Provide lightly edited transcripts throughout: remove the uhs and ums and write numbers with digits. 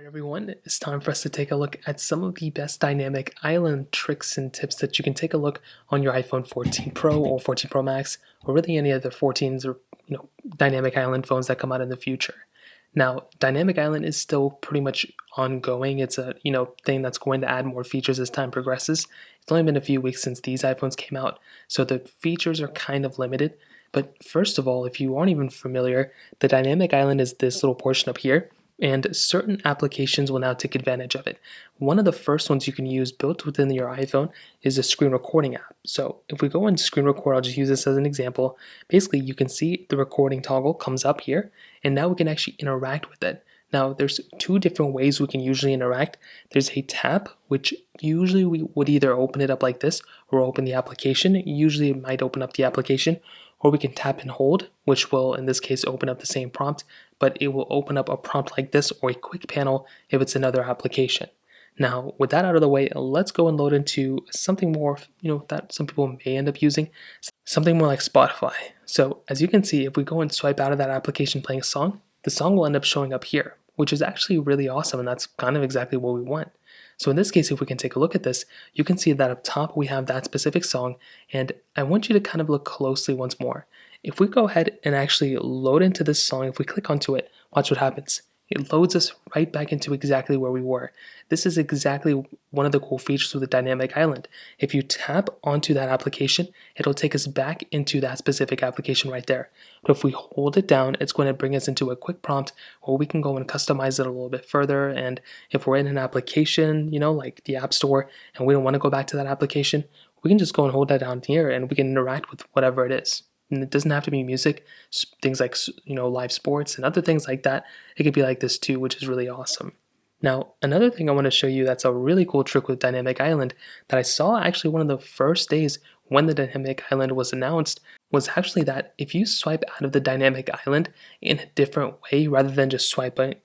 Alright everyone, it's time for us to take a look at some of the best dynamic island tricks and tips that you can take a look on your iPhone 14 Pro or 14 Pro Max, or really any other 14s or dynamic island phones that come out in the future. Now, dynamic island is still pretty much ongoing. It's a thing that's going to add more features as time progresses. It's only been a few weeks since these iPhones came out, so the features are kind of limited. But first of all, if you aren't even familiar, the dynamic island is this little portion up here, and certain applications will now take advantage of it. One of the first ones you can use built within your iPhone is a screen recording app. So if we go and screen record, I'll just use this as an example. Basically, you can see the recording toggle comes up here, and now we can actually interact with it. Now, there's two different ways we can usually interact. There's a tap, which usually we would either open it up like this or open the application. Usually it might open up the application, or we can tap and hold, which will, in this case, open up the same prompt, but it will open up a prompt like this or a quick panel if it's another application. Now, with that out of the way, let's go and load into something more, that some people may end up using, something more like Spotify. So as you can see, if we go and swipe out of that application playing a song, the song will end up showing up here, which is actually really awesome, and that's kind of exactly what we want. So in this case, if we can take a look at this, you can see that up top we have that specific song, and I want you to kind of look closely once more. If we go ahead and actually load into this song, if we click onto it, watch what happens. It loads us right back into exactly where we were. This is exactly one of the cool features of the dynamic island. If you tap onto that application, it'll take us back into that specific application right there. But if we hold it down, it's going to bring us into a quick prompt where we can go and customize it a little bit further. And if we're in an application, like the App Store, and we don't want to go back to that application, we can just go and hold that down here and we can interact with whatever it is. And it doesn't have to be music, things like live sports and other things like that. It could be like this too, which is really awesome. Now, another thing I want to show you that's a really cool trick with Dynamic Island that I saw actually one of the first days when the Dynamic Island was announced was actually that if you swipe out of the Dynamic Island in a different way rather than just swiping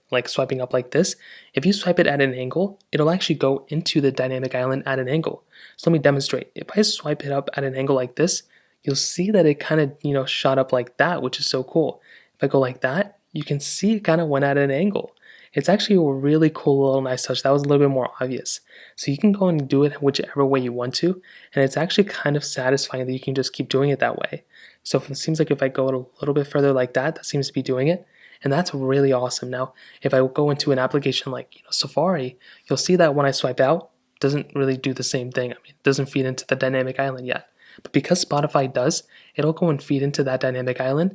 up like this, if you swipe it at an angle, it'll actually go into the Dynamic Island at an angle. So let me demonstrate. If I swipe it up at an angle like this, you'll see that it kind of, shot up like that, which is so cool. If I go like that, you can see it kind of went at an angle. It's actually a really cool little nice touch. That was a little bit more obvious. So you can go and do it whichever way you want to, and it's actually kind of satisfying that you can just keep doing it that way. So it seems like if I go a little bit further like that, that seems to be doing it. And that's really awesome. Now, if I go into an application like Safari, you'll see that when I swipe out, it doesn't really do the same thing. I mean, it doesn't feed into the dynamic island yet. But because Spotify does, it'll go and feed into that dynamic island.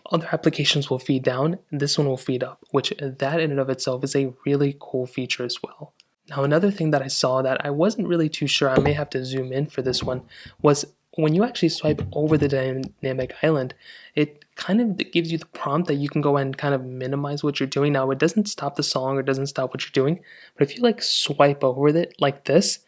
Other applications will feed down, and this one will feed up, which that in and of itself is a really cool feature as well. Now, another thing that I saw that I wasn't really too sure, I may have to zoom in for this one, was when you actually swipe over the dynamic island, it kind of gives you the prompt that you can go and kind of minimize what you're doing. Now, it doesn't stop the song or doesn't stop what you're doing, but if you swipe over it like this,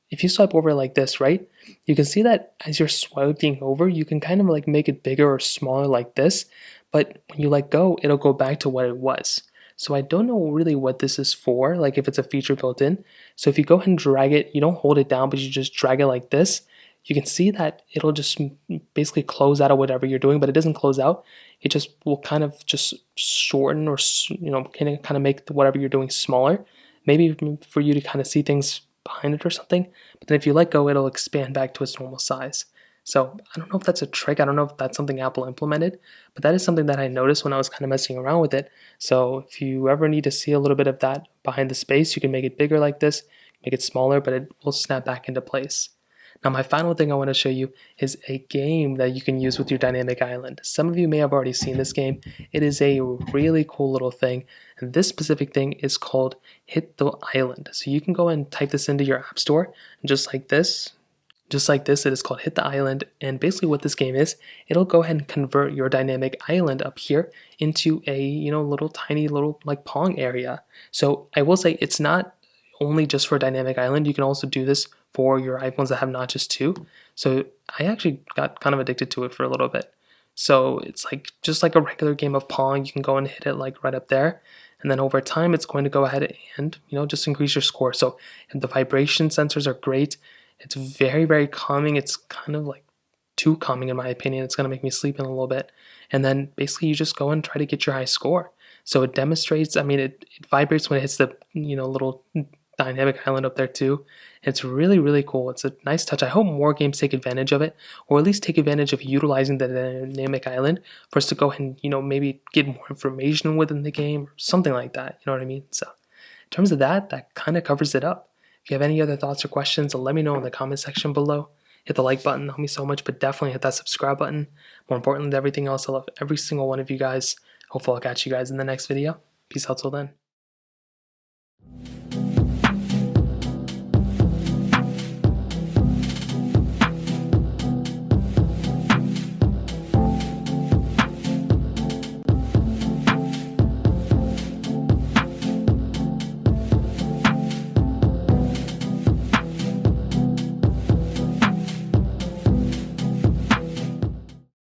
if you swipe over like this, right, you can see that as you're swiping over, you can kind of make it bigger or smaller like this, but when you let go, it'll go back to what it was. So I don't know really what this is for, if it's a feature built in. So if you go ahead and drag it, you don't hold it down, but you just drag it like this, you can see that it'll just basically close out of whatever you're doing, but it doesn't close out. It just will kind of just shorten or, kind of make whatever you're doing smaller. Maybe for you to kind of see things behind it or something, but then if you let go, it'll expand back to its normal size. So I don't know if that's a trick. I don't know if that's something Apple implemented, but that is something that I noticed when I was kind of messing around with it. So if you ever need to see a little bit of that behind the space, you can make it bigger like this, make it smaller, but it will snap back into place. Now, my final thing I want to show you is a game that you can use with your dynamic island. Some of you may have already seen this game. It is a really cool little thing, and this specific thing is called Hit the Island. So you can go and type this into your app store, and just like this, it is called Hit the Island. And basically what this game is, it'll go ahead and convert your dynamic island up here into a little tiny Pong area. So I will say it's not only just for dynamic island. You can also do this for your iPhones that have notches too. So I actually got kind of addicted to it for a little bit. So it's just like a regular game of Pong. You can go and hit it right up there, and then over time it's going to go ahead and just increase your score. So the vibration sensors are great. It's very, very calming. It's kind of too calming in my opinion. It's going to make me sleep in a little bit. And then basically you just go and try to get your high score. So it demonstrates, I mean, it vibrates when it hits the, little dynamic island up there too. It's really, really cool. It's a nice touch. I hope more games take advantage of it, or at least take advantage of utilizing the dynamic island for us to go ahead and, maybe get more information within the game or something like that. You know what I mean? So in terms of that, that kind of covers it up. If you have any other thoughts or questions, let me know in the comment section below. Hit the like button, help me so much, but definitely hit that subscribe button. More important than everything else, I love every single one of you guys. Hopefully I'll catch you guys in the next video. Peace out till then.